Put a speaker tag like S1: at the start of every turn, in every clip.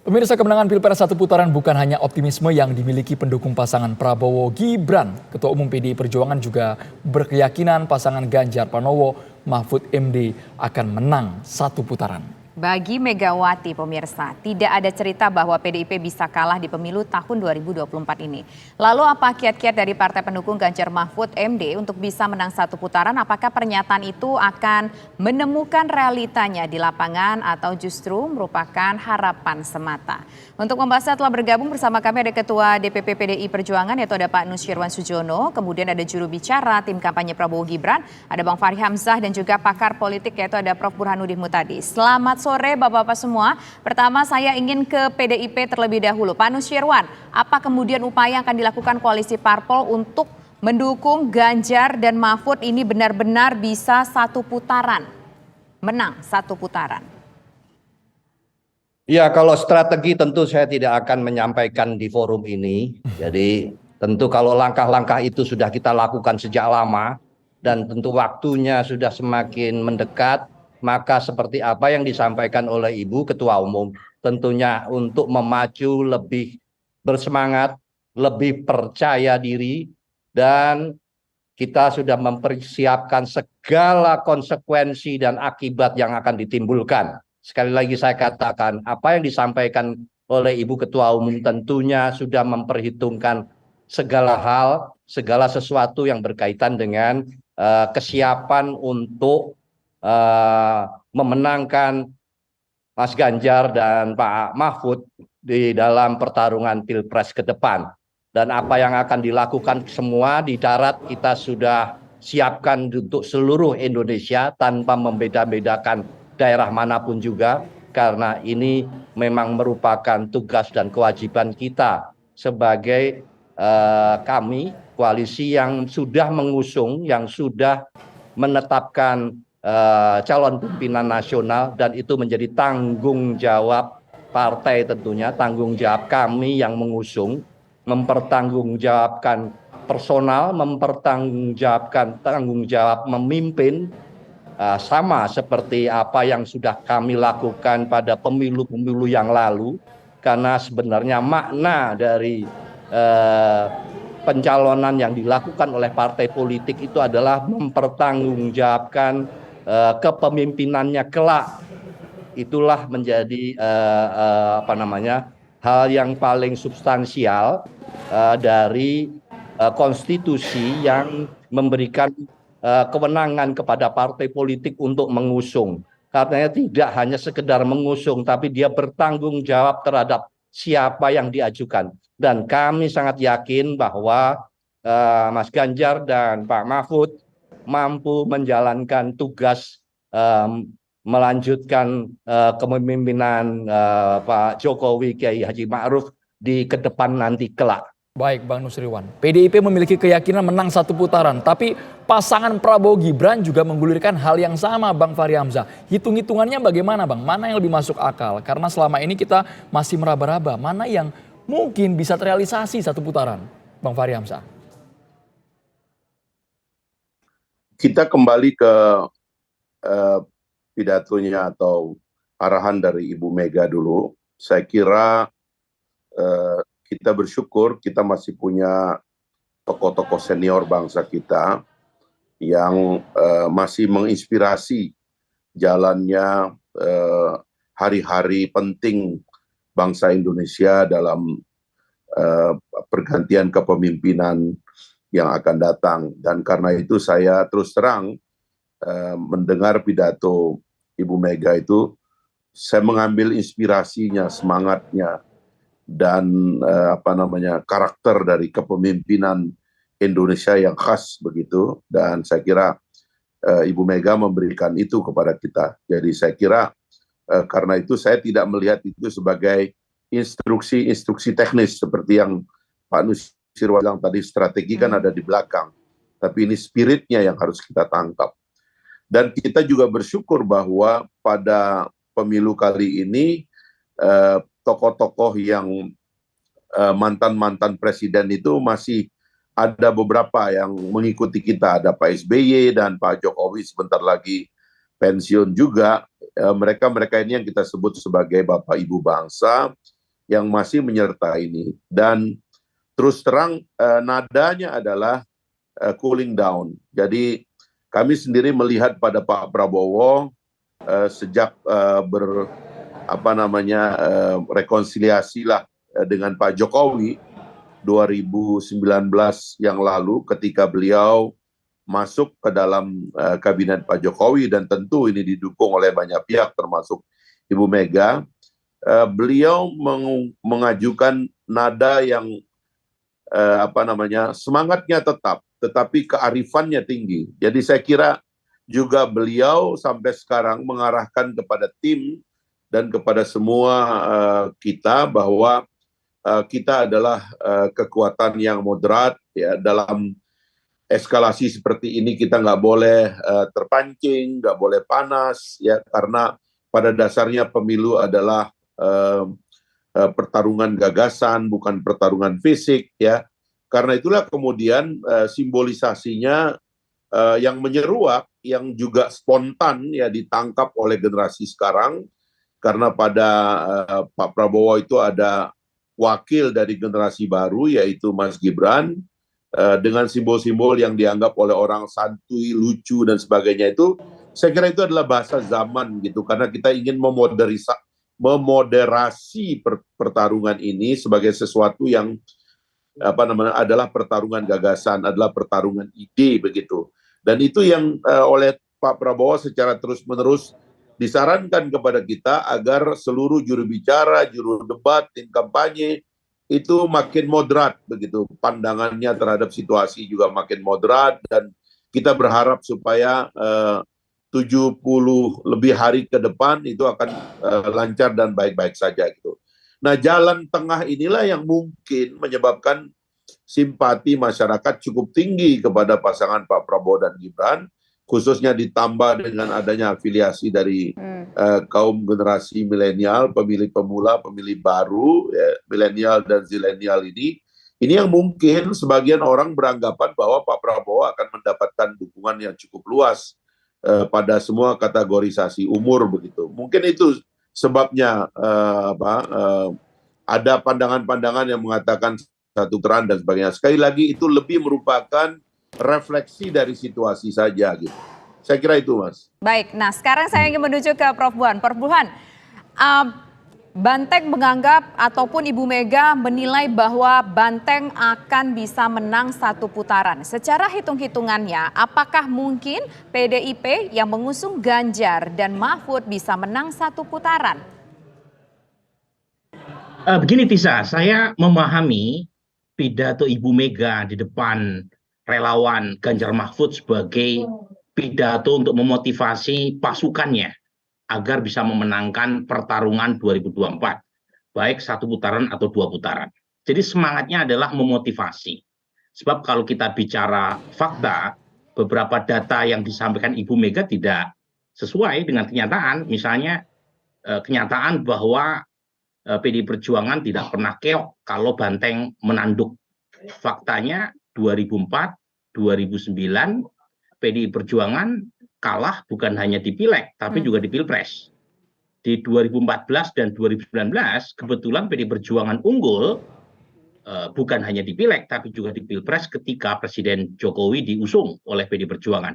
S1: Pemirsa, kemenangan Pilpres satu putaran bukan hanya optimisme yang dimiliki pendukung pasangan Prabowo Gibran. Ketua Umum PDI Perjuangan juga berkeyakinan pasangan Ganjar Pranowo Mahfud MD akan menang satu putaran.
S2: Bagi Megawati, pemirsa, tidak ada cerita bahwa PDIP bisa kalah di pemilu tahun 2024 ini. Lalu apa kiat-kiat dari partai pendukung Ganjar Mahfud MD untuk bisa menang satu putaran? Apakah pernyataan itu akan menemukan realitanya di lapangan atau justru merupakan harapan semata? Untuk membahasnya telah bergabung bersama kami ada Ketua DPP PDI Perjuangan yaitu ada Pak Nusirwan Sujono, kemudian ada juru bicara tim kampanye Prabowo Gibran, ada Bang Fahri Hamzah dan juga pakar politik yaitu ada Prof. Burhanuddin Muhtadi. Selamat sore Bapak-Bapak semua. Pertama saya ingin ke PDIP terlebih dahulu. Pak Nusirwan, apa kemudian upaya yang akan dilakukan koalisi parpol untuk mendukung Ganjar dan Mahfud ini benar-benar bisa satu putaran, menang satu putaran?
S3: Ya, kalau strategi tentu saya tidak akan menyampaikan di forum ini. Jadi tentu kalau langkah-langkah itu sudah kita lakukan sejak lama dan tentu waktunya sudah semakin mendekat, maka seperti apa yang disampaikan oleh Ibu Ketua Umum, tentunya untuk memacu lebih bersemangat, lebih percaya diri, dan kita sudah mempersiapkan segala konsekuensi dan akibat yang akan ditimbulkan. Sekali lagi saya katakan, apa yang disampaikan oleh Ibu Ketua Umum tentunya sudah memperhitungkan segala hal, segala sesuatu yang berkaitan dengan kesiapan untuk memenangkan Mas Ganjar dan Pak Mahfud di dalam pertarungan Pilpres ke depan. Dan apa yang akan dilakukan semua di darat kita sudah siapkan untuk seluruh Indonesia tanpa membeda-bedakan daerah manapun juga, karena ini memang merupakan tugas dan kewajiban kita sebagai kami koalisi yang sudah mengusung, yang sudah menetapkan calon pimpinan nasional, dan itu menjadi tanggung jawab partai tentunya, tanggung jawab kami yang mengusung, mempertanggungjawabkan personal, mempertanggungjawabkan tanggung jawab memimpin, sama seperti apa yang sudah kami lakukan pada pemilu-pemilu yang lalu, karena sebenarnya makna dari pencalonan yang dilakukan oleh partai politik itu adalah mempertanggungjawabkan kepemimpinannya kelak. Itulah menjadi hal yang paling substansial dari konstitusi yang memberikan kewenangan kepada partai politik untuk mengusung. Karena tidak hanya sekedar mengusung, tapi dia bertanggung jawab terhadap siapa yang diajukan. Dan kami sangat yakin bahwa Mas Ganjar dan Pak Mahfud mampu menjalankan tugas melanjutkan kepemimpinan Pak Jokowi, Kiai Haji Ma'ruf di ke depan nanti kelak.
S1: Baik Bang Nusirwan, PDIP memiliki keyakinan menang satu putaran, tapi pasangan Prabowo Gibran juga menggulirkan hal yang sama Bang Fahri Hamzah. Hitung-hitungannya bagaimana Bang? Mana yang lebih masuk akal? Karena selama ini kita masih meraba-raba, mana yang mungkin bisa terrealisasi satu putaran? Bang Fahri Hamzah.
S4: Kita kembali ke pidatonya atau arahan dari Ibu Mega dulu. Saya kira kita bersyukur kita masih punya tokoh-tokoh senior bangsa kita yang masih menginspirasi jalannya hari-hari penting bangsa Indonesia dalam pergantian kepemimpinan yang akan datang. Dan karena itu saya terus terang mendengar pidato Ibu Mega itu, saya mengambil inspirasinya, semangatnya, dan karakter dari kepemimpinan Indonesia yang khas begitu. Dan saya kira Ibu Mega memberikan itu kepada kita. Jadi saya kira karena itu saya tidak melihat itu sebagai instruksi teknis seperti yang Pak Nusirwan bilang tadi, strategi kan ada di belakang. Tapi ini spiritnya yang harus kita tangkap. Dan kita juga bersyukur bahwa pada pemilu kali ini tokoh-tokoh yang mantan-mantan presiden itu masih ada beberapa yang mengikuti kita. Ada Pak SBY dan Pak Jokowi sebentar lagi pensiun juga. Mereka-mereka ini yang kita sebut sebagai Bapak Ibu bangsa, yang masih menyertai ini. Dan terus terang nadanya adalah cooling down. Jadi kami sendiri melihat pada Pak Prabowo sejak rekonsiliasi lah dengan Pak Jokowi 2019 yang lalu ketika beliau masuk ke dalam kabinet Pak Jokowi, dan tentu ini didukung oleh banyak pihak termasuk Ibu Mega. Beliau mengajukan nada yang semangatnya tetap, tetapi kearifannya tinggi. Jadi saya kira juga beliau sampai sekarang mengarahkan kepada tim dan kepada semua kita bahwa kita adalah kekuatan yang moderat ya. Dalam eskalasi seperti ini kita nggak boleh terpancing, nggak boleh panas ya, karena pada dasarnya pemilu adalah pertarungan gagasan, bukan pertarungan fisik ya. Karena itulah kemudian simbolisasinya yang menyeruak, yang juga spontan ya ditangkap oleh generasi sekarang, karena pada Pak Prabowo itu ada wakil dari generasi baru yaitu Mas Gibran, dengan simbol-simbol yang dianggap oleh orang santuy, lucu dan sebagainya. Itu saya kira itu adalah bahasa zaman gitu, karena kita ingin memoderasi pertarungan ini sebagai sesuatu yang adalah pertarungan gagasan, adalah pertarungan ide begitu. Dan itu yang oleh Pak Prabowo secara terus-menerus disarankan kepada kita agar seluruh juru bicara, juru debat, tim kampanye itu makin moderat begitu. Pandangannya terhadap situasi juga makin moderat, dan kita berharap supaya 70 lebih hari ke depan itu akan lancar dan baik-baik saja gitu. Nah, jalan tengah inilah yang mungkin menyebabkan simpati masyarakat cukup tinggi kepada pasangan Pak Prabowo dan Gibran, khususnya ditambah dengan adanya afiliasi dari kaum generasi milenial, pemilih pemula, pemilih baru, ya, milenial dan zilenial ini yang mungkin sebagian orang beranggapan bahwa Pak Prabowo akan mendapatkan dukungan yang cukup luas pada semua kategorisasi umur begitu. Mungkin itu sebabnya ada pandangan-pandangan yang mengatakan satu putaran dan sebagainya. Sekali lagi itu lebih merupakan refleksi dari situasi saja gitu. Saya kira itu, Mas.
S2: Baik, nah sekarang saya ingin menuju ke Prof. Buan. Prof. Buan, Banteng menganggap ataupun Ibu Mega menilai bahwa Banteng akan bisa menang satu putaran. Secara hitung-hitungannya, apakah mungkin PDIP yang mengusung Ganjar dan Mahfud bisa menang satu putaran?
S5: Begini Tisa, saya memahami pidato Ibu Mega di depan relawan Ganjar Mahfud sebagai pidato untuk memotivasi pasukannya agar bisa memenangkan pertarungan 2024, baik satu putaran atau dua putaran. Jadi semangatnya adalah memotivasi. Sebab kalau kita bicara fakta, beberapa data yang disampaikan Ibu Mega tidak sesuai dengan kenyataan. Misalnya kenyataan bahwa PDI Perjuangan tidak pernah keok kalau Banteng menanduk. Faktanya 2004, 2009 PDI Perjuangan kalah bukan hanya di Pileg, tapi juga di Pilpres. Di 2014 dan 2019, kebetulan PDI Perjuangan unggul, bukan hanya di Pileg, tapi juga di Pilpres ketika Presiden Jokowi diusung oleh PDI Perjuangan.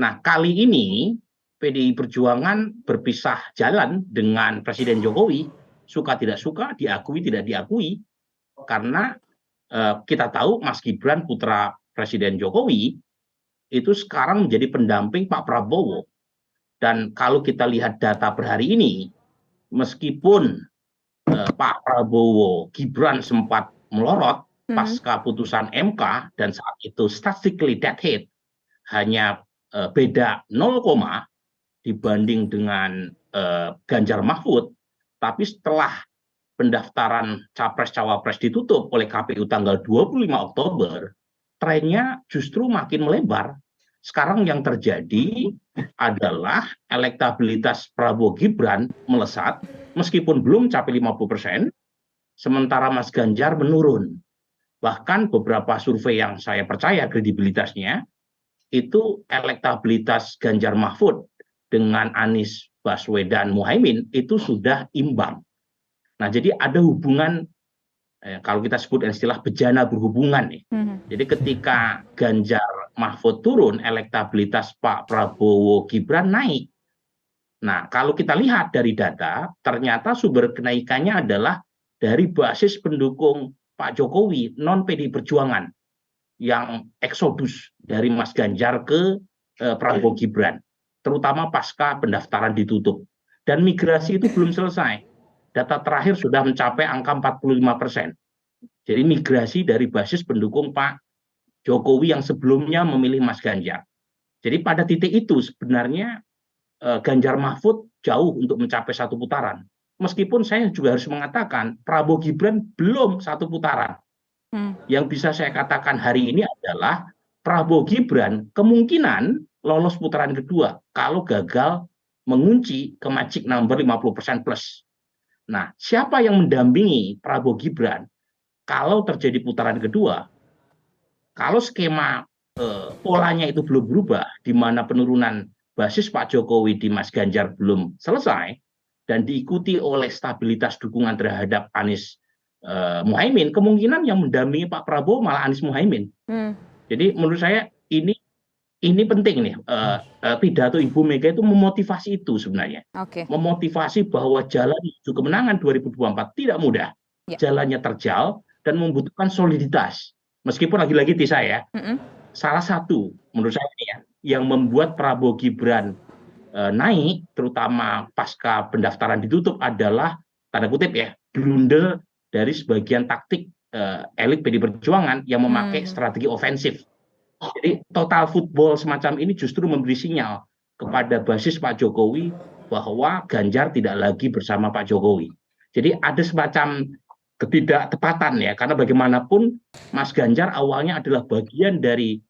S5: Nah, kali ini PDI Perjuangan berpisah jalan dengan Presiden Jokowi, suka tidak suka, diakui tidak diakui, karena kita tahu Mas Gibran putra Presiden Jokowi itu sekarang menjadi pendamping Pak Prabowo. Dan kalau kita lihat data per hari ini, meskipun Pak Prabowo Gibran sempat melorot pasca putusan MK dan saat itu statistically dead heat hanya beda 0, dibanding dengan Ganjar Mahfud, tapi setelah pendaftaran Capres-Cawapres ditutup oleh KPU tanggal 25 Oktober, trennya justru makin melebar. Sekarang yang terjadi adalah elektabilitas Prabowo Gibran melesat, meskipun belum capai 50%, sementara Mas Ganjar menurun. Bahkan beberapa survei yang saya percaya kredibilitasnya, itu elektabilitas Ganjar Mahfud dengan Anies Baswedan Muhaimin itu sudah imbang. Nah, jadi ada hubungan, kalau kita sebut istilah bejana berhubungan nih. Jadi ketika Ganjar Mahfud turun, elektabilitas Pak Prabowo Gibran naik. Nah, kalau kita lihat dari data, ternyata sumber kenaikannya adalah dari basis pendukung Pak Jokowi, non PDI Perjuangan, yang eksodus dari Mas Ganjar ke Prabowo Gibran, terutama pasca pendaftaran ditutup. Dan migrasi itu belum selesai. Data terakhir sudah mencapai angka 45%. Jadi migrasi dari basis pendukung Pak Jokowi yang sebelumnya memilih Mas Ganjar. Jadi pada titik itu sebenarnya Ganjar Mahfud jauh untuk mencapai satu putaran. Meskipun saya juga harus mengatakan Prabowo Gibran belum satu putaran. Yang bisa saya katakan hari ini adalah Prabowo Gibran kemungkinan lolos putaran kedua kalau gagal mengunci ke magic number 50% plus. Nah, siapa yang mendampingi Prabowo Gibran kalau terjadi putaran kedua? Kalau skema polanya itu belum berubah, di mana penurunan basis Pak Jokowi di Mas Ganjar belum selesai, dan diikuti oleh stabilitas dukungan terhadap Anies Muhaimin, kemungkinan yang mendampingi Pak Prabowo malah Anies Muhaimin. Jadi menurut saya ini penting nih, pidato Ibu Mega itu memotivasi itu sebenarnya. Memotivasi bahwa jalan menuju kemenangan 2024 tidak mudah. Jalannya terjal dan membutuhkan soliditas. Meskipun lagi-lagi Tisa ya, salah satu menurut saya ya, yang membuat Prabowo Gibran naik, terutama pasca pendaftaran ditutup adalah, tanda kutip ya, blunder dari sebagian taktik elit PDI Perjuangan yang memakai strategi ofensif. Jadi total football semacam ini justru memberi sinyal kepada basis Pak Jokowi bahwa Ganjar tidak lagi bersama Pak Jokowi. Jadi ada semacam ketidaktepatan ya, karena bagaimanapun Mas Ganjar awalnya adalah bagian dari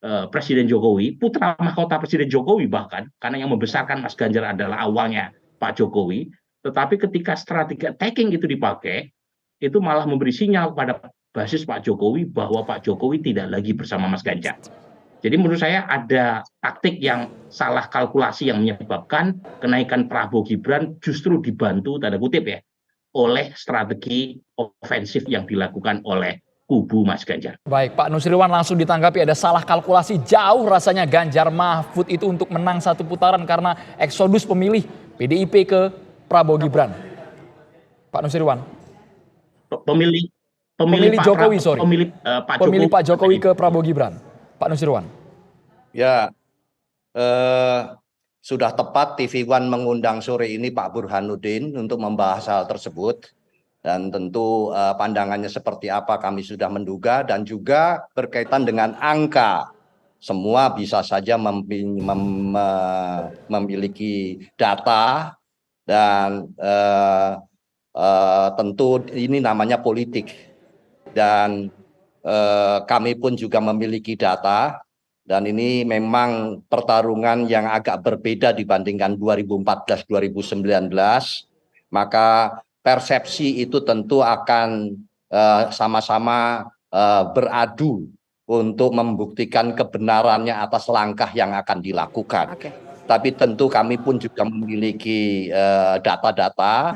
S5: Presiden Jokowi, putra mahkota Presiden Jokowi bahkan, karena yang membesarkan Mas Ganjar adalah awalnya Pak Jokowi. Tetapi ketika strategi attacking itu dipakai, itu malah memberi sinyal kepada basis Pak Jokowi bahwa Pak Jokowi tidak lagi bersama Mas Ganjar. Jadi menurut saya ada taktik yang salah kalkulasi yang menyebabkan kenaikan Prabowo Gibran justru dibantu, tanda kutip ya, oleh strategi ofensif yang dilakukan oleh kubu Mas Ganjar.
S1: Baik, Pak Nusriwan langsung ditanggapi, ada salah kalkulasi jauh rasanya Ganjar Mahfud itu untuk menang satu putaran karena eksodus pemilih PDIP ke Prabowo Gibran. Pak Nusriwan. Pemilih Jokowi, sorry. Pemilih Pak Jokowi ke Prabowo Gibran. Pak Nusriwan.
S3: Ya, sudah tepat TV One mengundang sore ini Pak Burhanuddin untuk membahas hal tersebut. Dan tentu pandangannya seperti apa kami sudah menduga, dan juga berkaitan dengan angka. Semua bisa saja memiliki data, dan tentu ini namanya politik. Dan kami pun juga memiliki data, dan ini memang pertarungan yang agak berbeda dibandingkan 2014-2019, maka persepsi itu tentu akan sama-sama beradu untuk membuktikan kebenarannya atas langkah yang akan dilakukan. Tapi tentu kami pun juga memiliki data-data,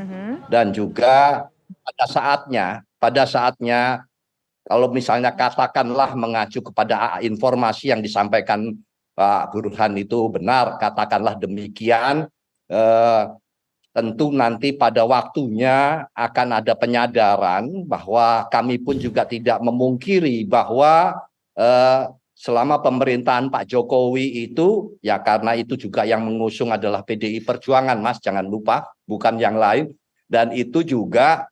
S3: dan juga pada saatnya kalau misalnya katakanlah mengacu kepada informasi yang disampaikan Pak Burhan itu benar, katakanlah demikian, tentu nanti pada waktunya akan ada penyadaran bahwa kami pun juga tidak memungkiri bahwa selama pemerintahan Pak Jokowi itu, ya karena itu juga yang mengusung adalah PDI Perjuangan, Mas, jangan lupa, bukan yang lain, dan itu juga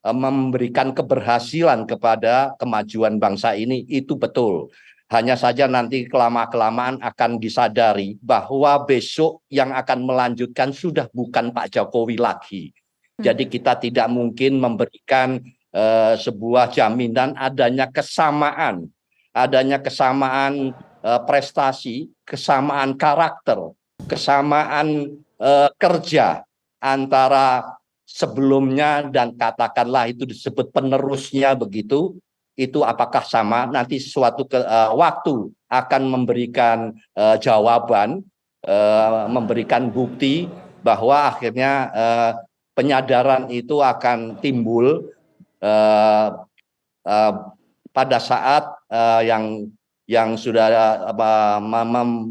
S3: memberikan keberhasilan kepada kemajuan bangsa ini, itu betul. Hanya saja nanti kelamaan akan disadari bahwa besok yang akan melanjutkan sudah bukan Pak Jokowi lagi. Jadi kita tidak mungkin memberikan sebuah jaminan adanya kesamaan prestasi, kesamaan karakter, kesamaan kerja antara sebelumnya dan katakanlah itu disebut penerusnya begitu, itu apakah sama? Nanti suatu waktu akan memberikan jawaban, memberikan bukti bahwa akhirnya penyadaran itu akan timbul eh, eh, pada saat yang sudah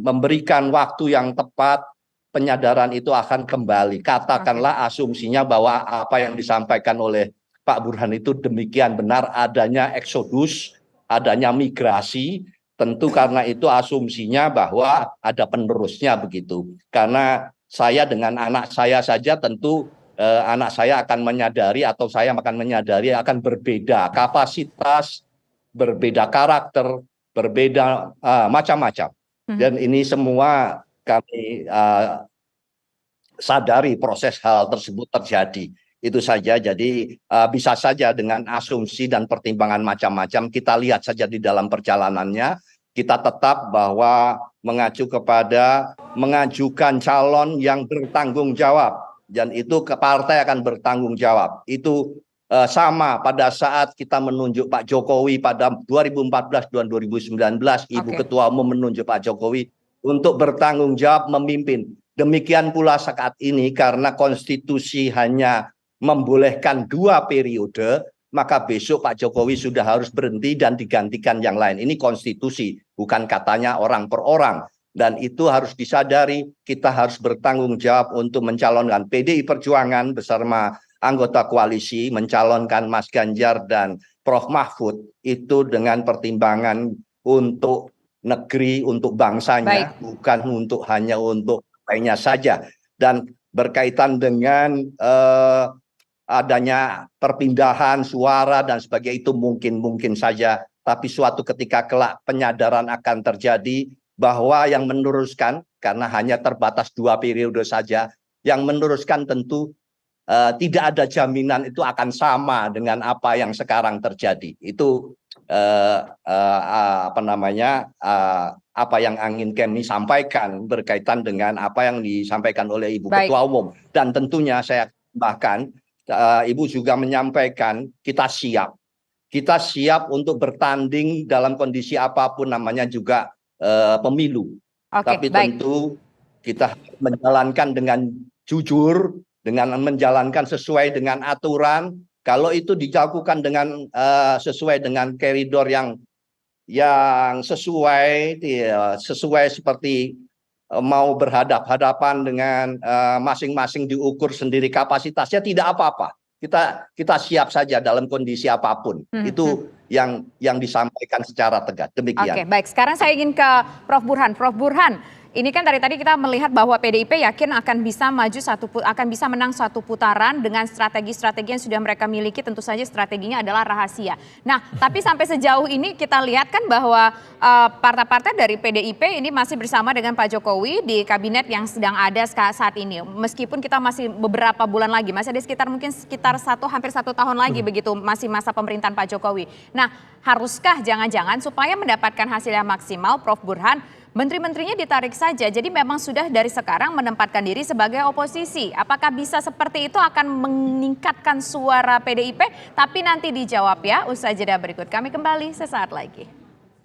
S3: memberikan waktu yang tepat, penyadaran itu akan kembali. Katakanlah asumsinya bahwa apa yang disampaikan oleh Pak Burhan itu demikian benar, adanya eksodus, adanya migrasi, tentu karena itu asumsinya bahwa ada penerusnya begitu. Karena saya dengan anak saya saja tentu anak saya akan menyadari atau saya akan menyadari akan berbeda kapasitas, berbeda karakter, berbeda macam-macam. Dan ini semua kami sadari proses hal tersebut terjadi. Itu saja, jadi bisa saja dengan asumsi dan pertimbangan macam-macam, kita lihat saja di dalam perjalanannya, kita tetap bahwa mengacu kepada mengajukan calon yang bertanggung jawab, dan itu ke partai akan bertanggung jawab. Itu sama pada saat kita menunjuk Pak Jokowi pada 2014 dan 2019, Ibu Ketua Umum menunjuk Pak Jokowi untuk bertanggung jawab memimpin. Demikian pula saat ini, karena konstitusi hanya membolehkan 2 periode, maka besok Pak Jokowi sudah harus berhenti dan digantikan yang lain. Ini konstitusi, bukan katanya orang per orang. Dan itu harus disadari, kita harus bertanggung jawab untuk mencalonkan PDI Perjuangan bersama anggota koalisi, mencalonkan Mas Ganjar dan Prof. Mahfud, itu dengan pertimbangan untuk negeri, untuk bangsanya, bukan hanya untuk partainya saja. Dan berkaitan dengan adanya perpindahan suara dan sebagainya, itu mungkin saja, tapi suatu ketika kelak penyadaran akan terjadi bahwa yang meneruskan, karena hanya terbatas 2 periode saja, yang meneruskan tentu tidak ada jaminan itu akan sama dengan apa yang sekarang terjadi. Itu apa yang ingin kami sampaikan berkaitan dengan apa yang disampaikan oleh Ibu Ketua Umum. Dan tentunya saya bahkan Ibu juga menyampaikan kita siap untuk bertanding dalam kondisi apapun, namanya juga pemilu. Tapi tentu kita menjalankan dengan jujur, dengan menjalankan sesuai dengan aturan. Kalau itu dilakukan dengan sesuai dengan koridor yang sesuai seperti mau berhadapan dengan masing-masing diukur sendiri kapasitasnya, tidak apa-apa. Kita siap saja dalam kondisi apapun. Itu yang disampaikan secara tegas. Demikian.
S2: Oke, baik. Sekarang saya ingin ke Prof. Burhan. Prof. Burhan, ini kan tadi kita melihat bahwa PDIP yakin akan bisa menang 1 putaran dengan strategi-strategi yang sudah mereka miliki. Tentu saja strateginya adalah rahasia. Nah, tapi sampai sejauh ini kita lihat kan bahwa partai-partai dari PDIP ini masih bersama dengan Pak Jokowi di kabinet yang sedang ada saat ini. Meskipun kita masih beberapa bulan lagi, masih ada sekitar hampir 1 tahun lagi begitu masih masa pemerintahan Pak Jokowi. Nah, haruskah jangan-jangan supaya mendapatkan hasil yang maksimal, Prof. Burhan, menteri-menterinya ditarik saja, jadi memang sudah dari sekarang menempatkan diri sebagai oposisi. Apakah bisa seperti itu akan meningkatkan suara PDIP? Tapi nanti dijawab ya, usai jeda berikut. Kami kembali sesaat lagi.